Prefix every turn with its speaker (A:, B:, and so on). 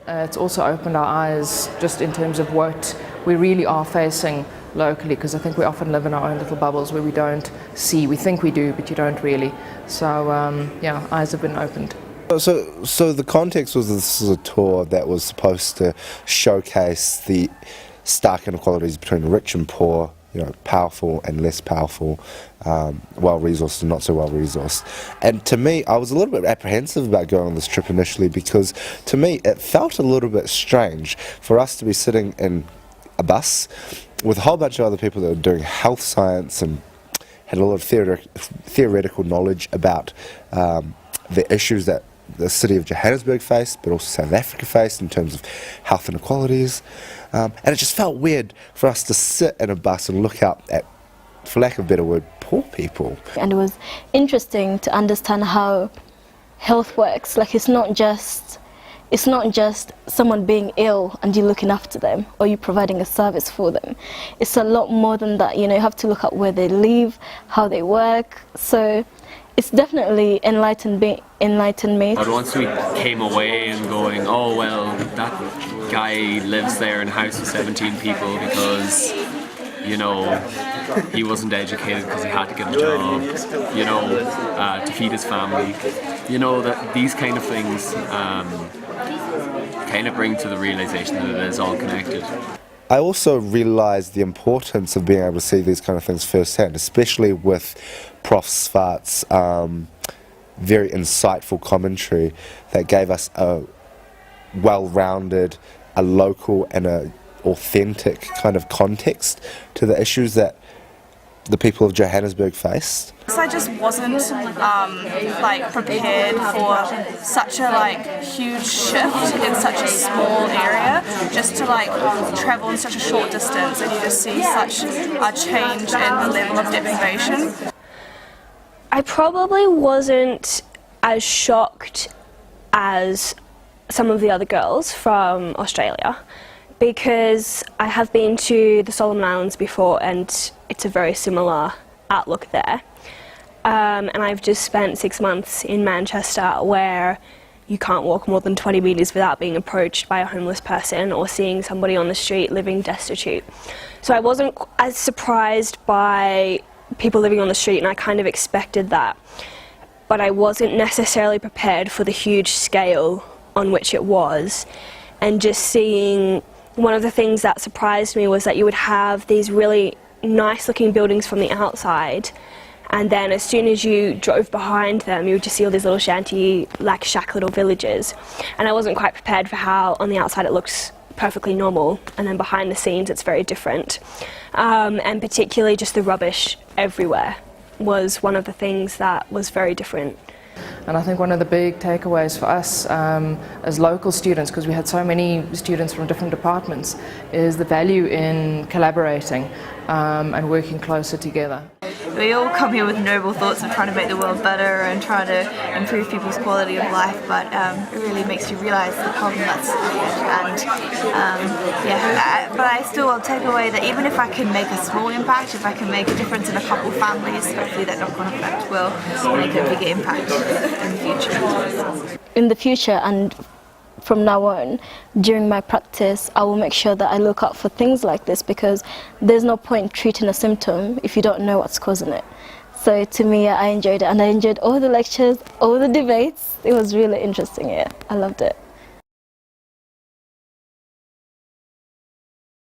A: It's also opened our eyes just in terms of what we really are facing locally, because I think we often live in our own little bubbles where we don't see, we think we do, but you don't really. So yeah, eyes have been opened.
B: So the context was this is a tour that was supposed to showcase the stark inequalities between rich and poor, powerful and less powerful, well-resourced and not so well-resourced. And to me, I was a little bit apprehensive about going on this trip initially, because to me it felt a little bit strange for us to be sitting in a bus with a whole bunch of other people that were doing health science and had a lot of theoretical knowledge about the issues that the city of Johannesburg faced, but also South Africa faced in terms of health inequalities. And it just felt weird for us to sit in a bus and look out at, for lack of a better word, poor people.
C: And it was interesting to understand how health works. Like, it's not just someone being ill and you looking after them or you providing a service for them. It's a lot more than that. You have to look at where they live, how they work. So it's definitely enlightened me.
D: But once we came away and going, oh well, that guy lives there in a house with 17 people because, he wasn't educated because he had to get a job, to feed his family. That these kind of things kind of bring to the realization that it is all connected.
B: I also realised the importance of being able to see these kind of things firsthand, especially with Prof. Svart's very insightful commentary that gave us a well-rounded, a local and a authentic kind of context to the issues that the people of Johannesburg faced.
E: So I just wasn't prepared for such a huge shift in such a small area, just to travel in such a short distance, and you just see such a change in the level of deprivation.
F: I probably wasn't as shocked as some of the other girls from Australia, because I have been to the Solomon Islands before and it's a very similar outlook there. And I've just spent 6 months in Manchester, where you can't walk more than 20 metres without being approached by a homeless person or seeing somebody on the street living destitute. So I wasn't as surprised by people living on the street, and I kind of expected that. But I wasn't necessarily prepared for the huge scale on which it was. And just seeing, one of the things that surprised me was that you would have these really nice looking buildings from the outside, and then as soon as you drove behind them you would just see all these little shanty, shack little villages. And I wasn't quite prepared for how on the outside it looks perfectly normal, and then behind the scenes it's very different. And particularly just the rubbish everywhere was one of the things that was very different.
A: And I think one of the big takeaways for us as local students, because we had so many students from different departments, is the value in collaborating and working closer together.
E: We all come here with noble thoughts of trying to make the world better and trying to improve people's quality of life, but it really makes you realise the problem that's but I still will take away that even if I can make a small impact, if I can make a difference in a couple of families, hopefully that knock-on effect will make a bigger impact in the future.
C: In the future, and from now on, during my practice, I will make sure that I look out for things like this, because there's no point treating a symptom if you don't know what's causing it. So to me, I enjoyed it, and I enjoyed all the lectures, all the debates. It was really interesting, I loved it.